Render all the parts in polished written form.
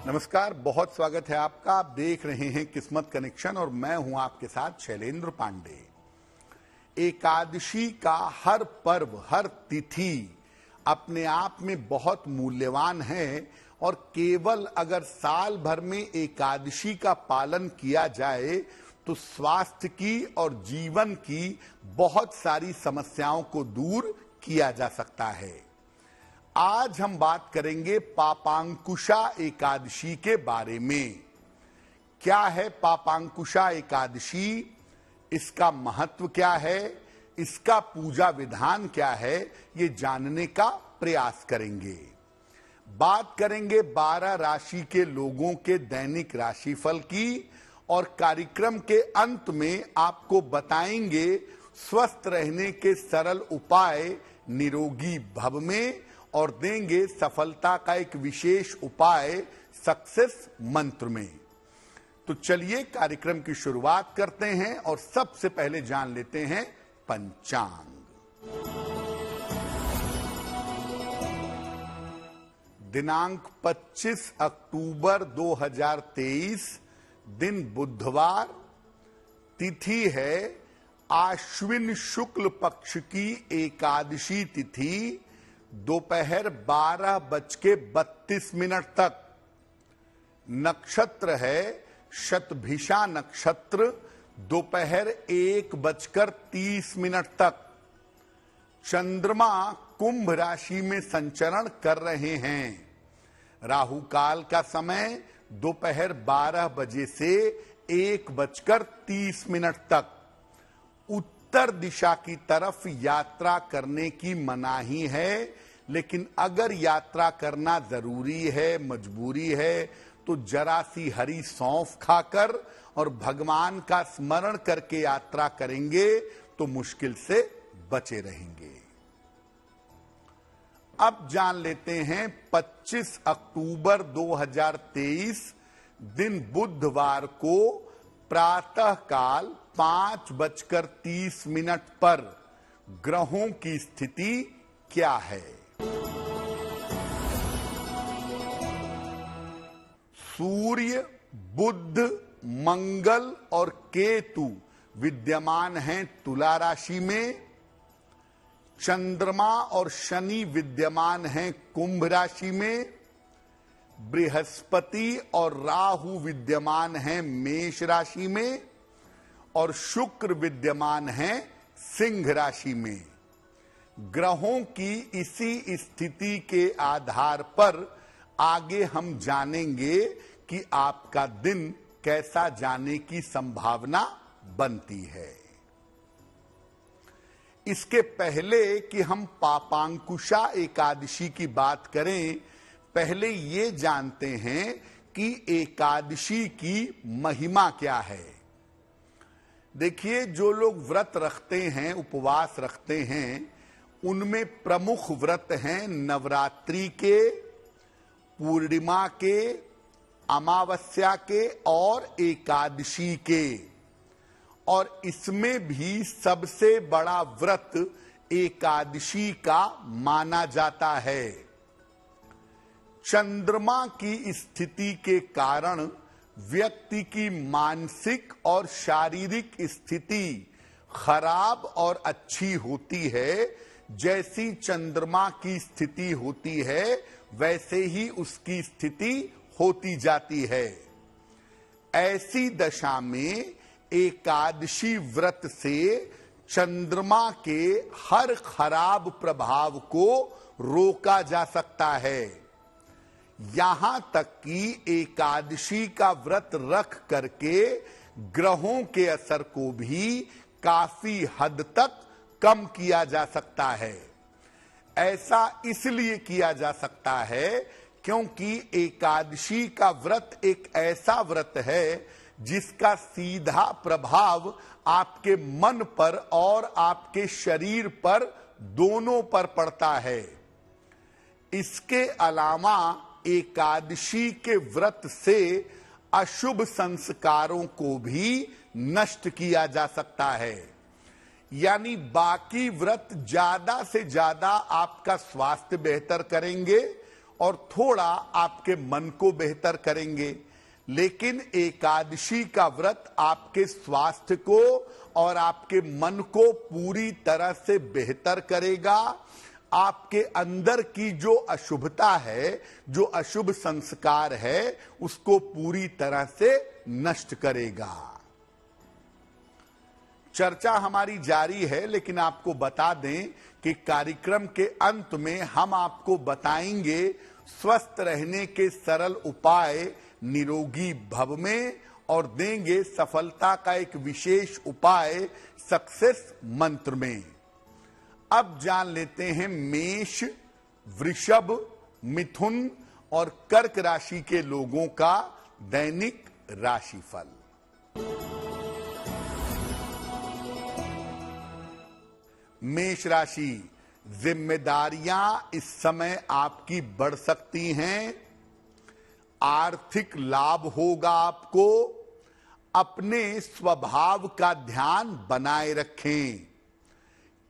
नमस्कार, बहुत स्वागत है आपका। आप देख रहे हैं किस्मत कनेक्शन और मैं हूं आपके साथ शैलेंद्र पांडे। एकादशी का हर पर्व, हर तिथि अपने आप में बहुत मूल्यवान है और केवल अगर साल भर में एकादशी का पालन किया जाए तो स्वास्थ्य की और जीवन की बहुत सारी समस्याओं को दूर किया जा सकता है। आज हम बात करेंगे पापांकुशा एकादशी के बारे में। क्या है पापांकुशा एकादशी, इसका महत्व क्या है, इसका पूजा विधान क्या है, ये जानने का प्रयास करेंगे। बात करेंगे 12 राशि के लोगों के दैनिक राशिफल की और कार्यक्रम के अंत में आपको बताएंगे स्वस्थ रहने के सरल उपाय निरोगी भव में और देंगे सफलता का एक विशेष उपाय सक्सेस मंत्र में। तो चलिए कार्यक्रम की शुरुआत करते हैं और सबसे पहले जान लेते हैं पंचांग। दिनांक 25 अक्टूबर 2023, दिन बुधवार, तिथि है आश्विन शुक्ल पक्ष की एकादशी तिथि, दोपहर 12:32 तक। नक्षत्र है शतभिषा नक्षत्र, दोपहर 1:30 तक। चंद्रमा कुंभ राशि में संचरण कर रहे हैं। राहु काल का समय दोपहर 12 बजे से 1:30 तक। उत्तर दिशा की तरफ यात्रा करने की मनाही है, लेकिन अगर यात्रा करना जरूरी है, मजबूरी है, तो जरा सी हरी सौंफ खाकर और भगवान का स्मरण करके यात्रा करेंगे तो मुश्किल से बचे रहेंगे। अब जान लेते हैं 25 अक्टूबर 2023, दिन बुधवार को प्रातः काल 5:30 पर ग्रहों की स्थिति क्या है। सूर्य, बुध, मंगल और केतु विद्यमान हैं तुला राशि में। चंद्रमा और शनि विद्यमान हैं कुंभ राशि में। बृहस्पति और राहु विद्यमान हैं मेष राशि में और शुक्र विद्यमान हैं सिंह राशि में। ग्रहों की इसी स्थिति के आधार पर आगे हम जानेंगे कि आपका दिन कैसा जाने की संभावना बनती है। इसके पहले कि हम पापांकुशा एकादशी की बात करें, पहले ये जानते हैं कि एकादशी की महिमा क्या है। देखिए, जो लोग व्रत रखते हैं, उपवास रखते हैं, उनमें प्रमुख व्रत हैं नवरात्रि के, पूर्णिमा के, अमावस्या के और एकादशी के। और इसमें भी सबसे बड़ा व्रत एकादशी का माना जाता है। चंद्रमा की स्थिति के कारण व्यक्ति की मानसिक और शारीरिक स्थिति खराब और अच्छी होती है। जैसी चंद्रमा की स्थिति होती है वैसे ही उसकी स्थिति होती जाती है। ऐसी दशा में एकादशी व्रत से चंद्रमा के हर खराब प्रभाव को रोका जा सकता है। यहां तक कि एकादशी का व्रत रख करके ग्रहों के असर को भी काफी हद तक कम किया जा सकता है। ऐसा इसलिए किया जा सकता है क्योंकि एकादशी का व्रत एक ऐसा व्रत है जिसका सीधा प्रभाव आपके मन पर और आपके शरीर पर दोनों पर पड़ता है। इसके अलावा एकादशी के व्रत से अशुभ संस्कारों को भी नष्ट किया जा सकता है। यानी बाकी व्रत ज्यादा से ज्यादा आपका स्वास्थ्य बेहतर करेंगे और थोड़ा आपके मन को बेहतर करेंगे। लेकिन एकादशी का व्रत आपके स्वास्थ्य को और आपके मन को पूरी तरह से बेहतर करेगा। आपके अंदर की जो अशुभता है, जो अशुभ संस्कार है, उसको पूरी तरह से नष्ट करेगा। चर्चा हमारी जारी है, लेकिन आपको बता दें कि कार्यक्रम के अंत में हम आपको बताएंगे स्वस्थ रहने के सरल उपाय निरोगी भव में, और देंगे सफलता का एक विशेष उपाय सक्सेस मंत्र में। अब जान लेते हैं मेष, वृषभ, मिथुन और कर्क राशि के लोगों का दैनिक राशिफल। मेष राशि, जिम्मेदारियां इस समय आपकी बढ़ सकती हैं। आर्थिक लाभ होगा आपको। अपने स्वभाव का ध्यान बनाए रखें।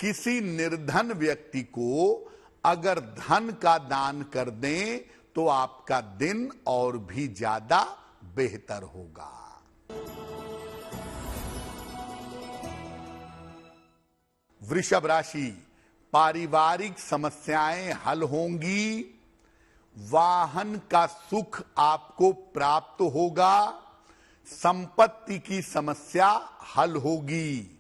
किसी निर्धन व्यक्ति को अगर धन का दान कर दें तो आपका दिन और भी ज्यादा बेहतर होगा। वृषभ राशि, पारिवारिक समस्याएं हल होंगी। वाहन का सुख आपको प्राप्त होगा। संपत्ति की समस्या हल होगी।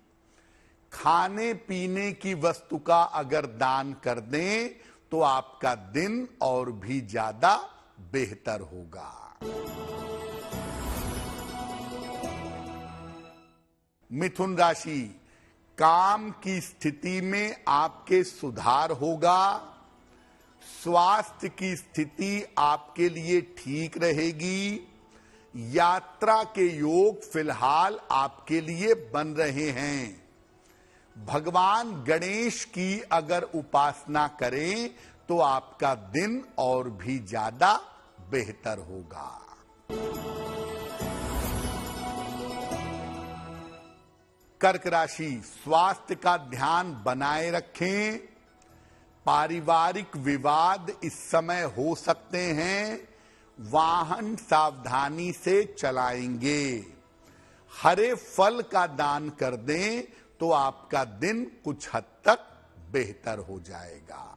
खाने पीने की वस्तु का अगर दान कर दें तो आपका दिन और भी ज्यादा बेहतर होगा। मिथुन राशि, काम की स्थिति में आपके सुधार होगा। स्वास्थ्य की स्थिति आपके लिए ठीक रहेगी। यात्रा के योग फिलहाल आपके लिए बन रहे हैं। भगवान गणेश की अगर उपासना करें तो आपका दिन और भी ज्यादा बेहतर होगा। कर्क राशि, स्वास्थ्य का ध्यान बनाए रखें। पारिवारिक विवाद इस समय हो सकते हैं। वाहन सावधानी से चलाएंगे। हरे फल का दान कर दें तो आपका दिन कुछ हद तक बेहतर हो जाएगा।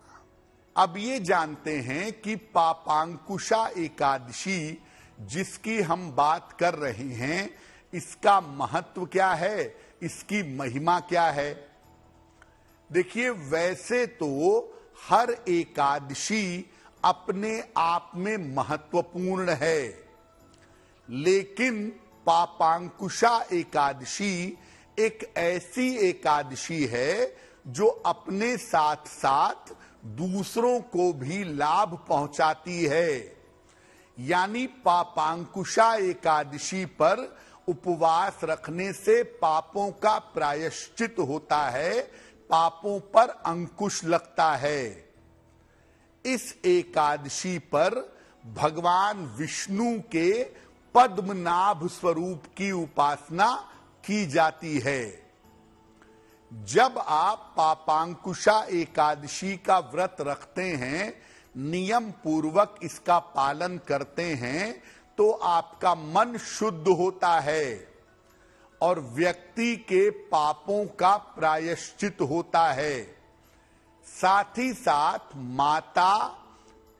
अब ये जानते हैं कि पापांकुशा एकादशी जिसकी हम बात कर रहे हैं, इसका महत्व क्या है, इसकी महिमा क्या है। देखिए, वैसे तो हर एकादशी अपने आप में महत्वपूर्ण है, लेकिन पापांकुशा एकादशी एक ऐसी एकादशी है जो अपने साथ साथ दूसरों को भी लाभ पहुंचाती है। यानी पापांकुशा एकादशी पर उपवास रखने से पापों का प्रायश्चित होता है, पापों पर अंकुश लगता है। इस एकादशी पर भगवान विष्णु के पद्मनाभ स्वरूप की उपासना की जाती है। जब आप पापांकुशा एकादशी का व्रत रखते हैं, नियम पूर्वक इसका पालन करते हैं, तो आपका मन शुद्ध होता है और व्यक्ति के पापों का प्रायश्चित होता है। साथ ही साथ माता,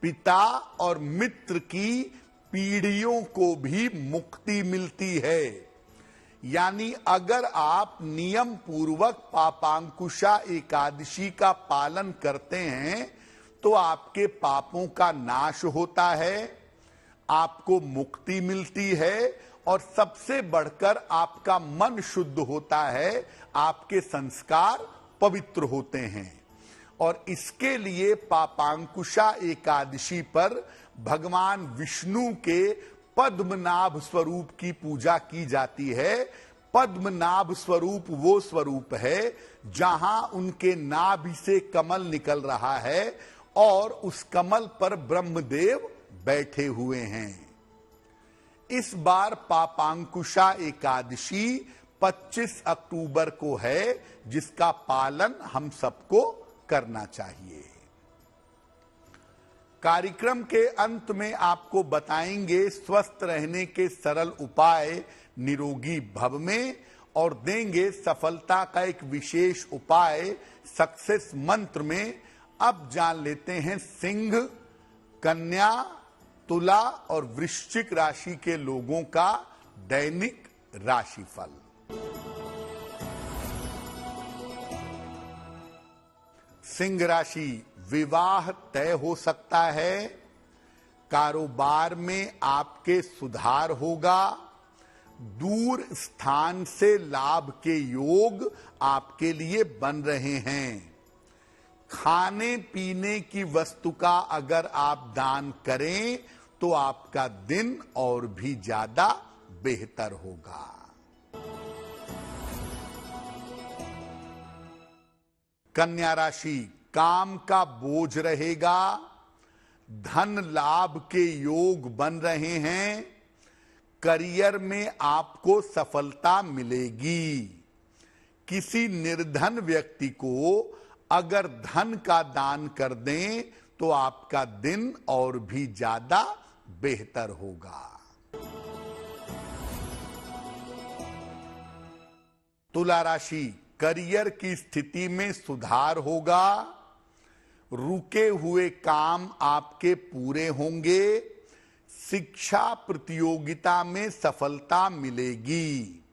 पिता और मित्र की पीढ़ियों को भी मुक्ति मिलती है। यानी अगर आप नियम पूर्वक पापांकुशा एकादशी का पालन करते हैं तो आपके पापों का नाश होता है, आपको मुक्ति मिलती है और सबसे बढ़कर आपका मन शुद्ध होता है, आपके संस्कार पवित्र होते हैं। और इसके लिए पापांकुशा एकादशी पर भगवान विष्णु के पद्मनाभ स्वरूप की पूजा की जाती है। पद्मनाभ स्वरूप वो स्वरूप है जहां उनके नाभि से कमल निकल रहा है और उस कमल पर ब्रह्मदेव बैठे हुए हैं। इस बार पापांकुशा एकादशी 25 अक्टूबर को है, जिसका पालन हम सबको करना चाहिए। कार्यक्रम के अंत में आपको बताएंगे स्वस्थ रहने के सरल उपाय निरोगी भव में, और देंगे सफलता का एक विशेष उपाय सक्सेस मंत्र में। अब जान लेते हैं सिंह, कन्या, तुला और वृश्चिक राशि के लोगों का दैनिक राशिफल। सिंह राशि, विवाह तय हो सकता है, कारोबार में आपके सुधार होगा, दूर स्थान से लाभ के योग आपके लिए बन रहे हैं। खाने पीने की वस्तु का अगर आप दान करें तो आपका दिन और भी ज्यादा बेहतर होगा। कन्या राशि, काम का बोझ रहेगा, धन लाभ के योग बन रहे हैं, करियर में आपको सफलता मिलेगी। किसी निर्धन व्यक्ति को अगर धन का दान कर दें तो आपका दिन और भी ज्यादा बेहतर होगा। तुला राशि, करियर की स्थिति में सुधार होगा, रुके हुए काम आपके पूरे होंगे, शिक्षा प्रतियोगिता में सफलता मिलेगी।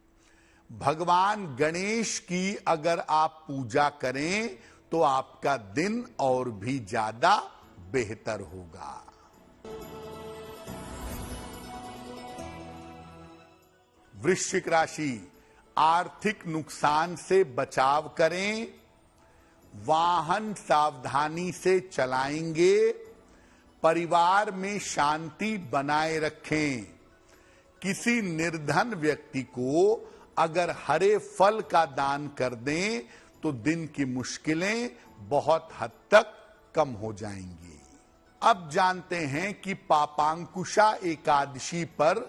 भगवान गणेश की अगर आप पूजा करें तो आपका दिन और भी ज्यादा बेहतर होगा। वृश्चिक राशि, आर्थिक नुकसान से बचाव करें, वाहन सावधानी से चलाएंगे, परिवार में शांति बनाए रखें। किसी निर्धन व्यक्ति को अगर हरे फल का दान कर दें तो दिन की मुश्किलें बहुत हद तक कम हो जाएंगी। अब जानते हैं कि पापांकुशा एकादशी पर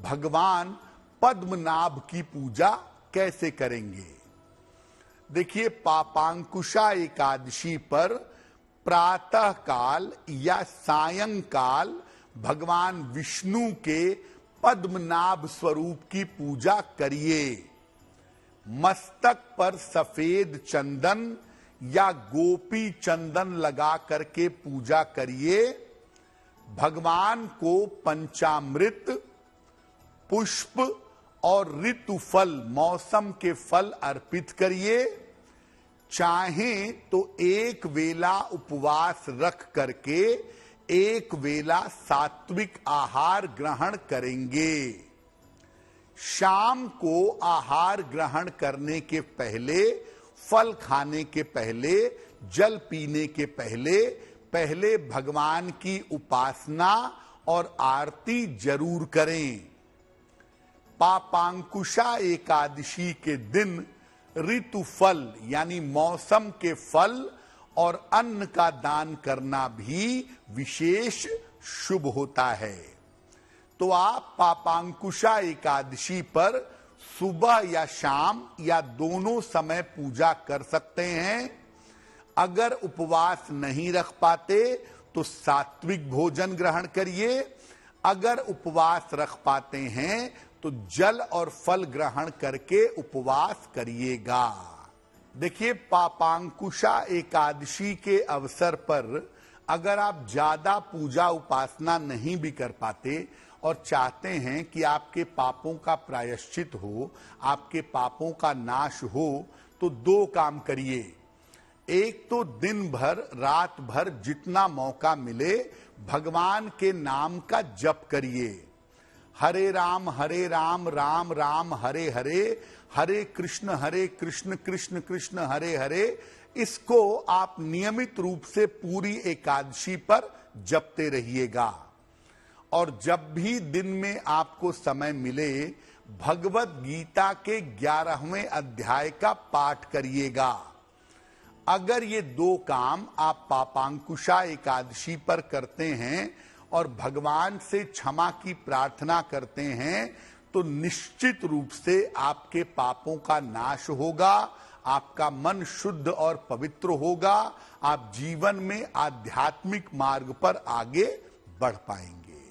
भगवान पद्मनाभ की पूजा कैसे करेंगे। देखिए, पापांकुशा एकादशी पर प्रातः काल या सायंकाल भगवान विष्णु के पद्मनाभ स्वरूप की पूजा करिए। मस्तक पर सफेद चंदन या गोपी चंदन लगा करके पूजा करिए। भगवान को पंचामृत, पुष्प और ऋतु फल, मौसम के फल अर्पित करिए। चाहें तो एक वेला उपवास रख करके एक वेला सात्विक आहार ग्रहण करेंगे। शाम को आहार ग्रहण करने के पहले, फल खाने के पहले, जल पीने के पहले भगवान की उपासना और आरती जरूर करें। पापांकुशा एकादशी के दिन ऋतु फल यानी मौसम के फल और अन्न का दान करना भी विशेष शुभ होता है। तो आप पापांकुशा एकादशी पर सुबह या शाम या दोनों समय पूजा कर सकते हैं। अगर उपवास नहीं रख पाते तो सात्विक भोजन ग्रहण करिए। अगर उपवास रख पाते हैं तो जल और फल ग्रहण करके उपवास करिएगा। देखिए, पापांकुशा एकादशी के अवसर पर अगर आप ज्यादा पूजा उपासना नहीं भी कर पाते और चाहते हैं कि आपके पापों का प्रायश्चित हो, आपके पापों का नाश हो, तो दो काम करिए। एक तो दिन भर, रात भर जितना मौका मिले भगवान के नाम का जप करिए। हरे राम राम राम हरे हरे, हरे कृष्ण कृष्ण कृष्ण हरे हरे। इसको आप नियमित रूप से पूरी एकादशी पर जपते रहिएगा। और जब भी दिन में आपको समय मिले भगवत गीता के 11वें अध्याय का पाठ करिएगा। अगर ये दो काम आप पापांकुशा एकादशी पर करते हैं और भगवान से क्षमा की प्रार्थना करते हैं तो निश्चित रूप से आपके पापों का नाश होगा, आपका मन शुद्ध और पवित्र होगा, आप जीवन में आध्यात्मिक मार्ग पर आगे बढ़ पाएंगे।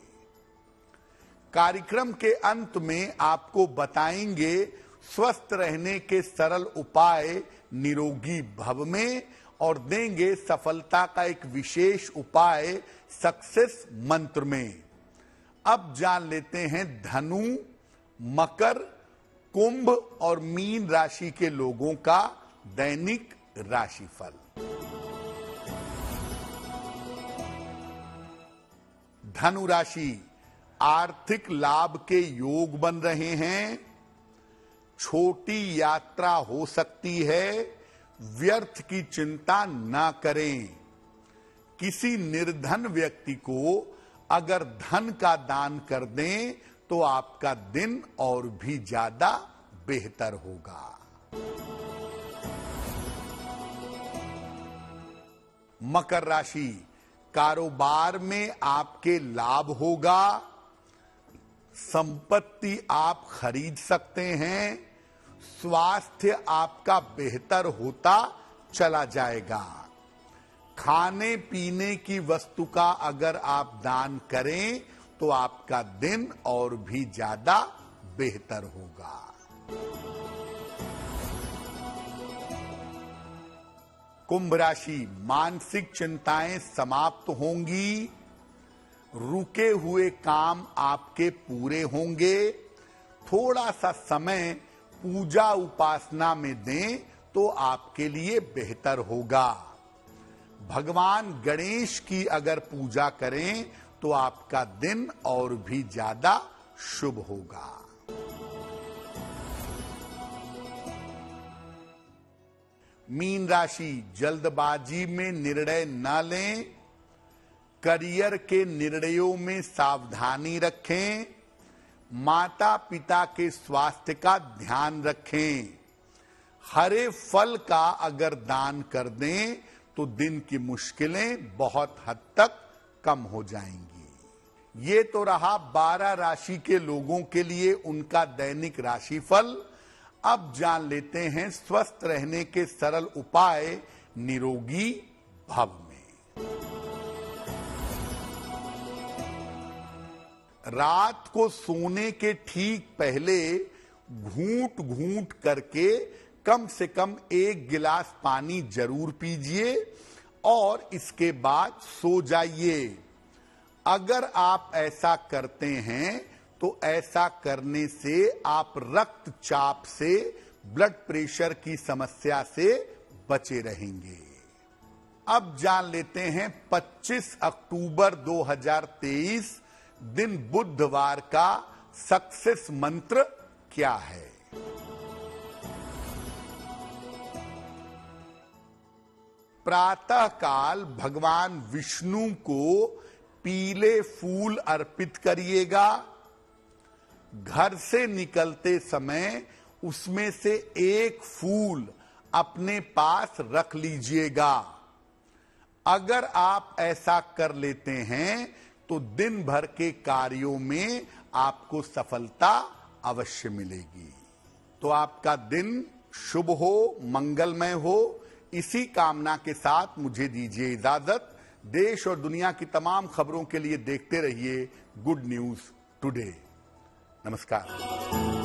कार्यक्रम के अंत में आपको बताएंगे स्वस्थ रहने के सरल उपाय निरोगी भव में, और देंगे सफलता का एक विशेष उपाय सक्सेस मंत्र में। अब जान लेते हैं धनु, मकर, कुंभ और मीन राशि के लोगों का दैनिक राशिफल। धनु राशि, आर्थिक लाभ के योग बन रहे हैं, छोटी यात्रा हो सकती है, व्यर्थ की चिंता ना करें। किसी निर्धन व्यक्ति को अगर धन का दान कर दें तो आपका दिन और भी ज्यादा बेहतर होगा। मकर राशि, कारोबार में आपके लाभ होगा, संपत्ति आप खरीद सकते हैं, स्वास्थ्य आपका बेहतर होता चला जाएगा। खाने पीने की वस्तु का अगर आप दान करें तो आपका दिन और भी ज्यादा बेहतर होगा। कुंभ राशि, मानसिक चिंताएं समाप्त होंगी, रुके हुए काम आपके पूरे होंगे। थोड़ा सा समय पूजा उपासना में दें तो आपके लिए बेहतर होगा। भगवान गणेश की अगर पूजा करें तो आपका दिन और भी ज्यादा शुभ होगा। मीन राशि, जल्दबाजी में निर्णय न लें, करियर के निर्णयों में सावधानी रखें, माता पिता के स्वास्थ्य का ध्यान रखें। हरे फल का अगर दान कर दें तो दिन की मुश्किलें बहुत हद तक कम हो जाएंगी। ये तो रहा 12 राशि के लोगों के लिए उनका दैनिक राशिफल। अब जान लेते हैं स्वस्थ रहने के सरल उपाय निरोगी भव में। रात को सोने के ठीक पहले घूंट घूंट करके कम से कम 1 गिलास पानी जरूर पीजिए और इसके बाद सो जाइए। अगर आप ऐसा करते हैं तो ऐसा करने से आप रक्तचाप से, ब्लड प्रेशर की समस्या से बचे रहेंगे। अब जान लेते हैं 25 अक्टूबर 2023 दिन बुधवार का सक्सेस मंत्र क्या है। प्रातः काल भगवान विष्णु को पीले फूल अर्पित करिएगा। घर से निकलते समय उसमें से एक फूल अपने पास रख लीजिएगा। अगर आप ऐसा कर लेते हैं तो दिन भर के कार्यों में आपको सफलता अवश्य मिलेगी। तो आपका दिन शुभ हो, मंगलमय हो, इसी कामना के साथ मुझे दीजिए इजाजत। देश और दुनिया की तमाम खबरों के लिए देखते रहिए गुड न्यूज टुडे। नमस्कार।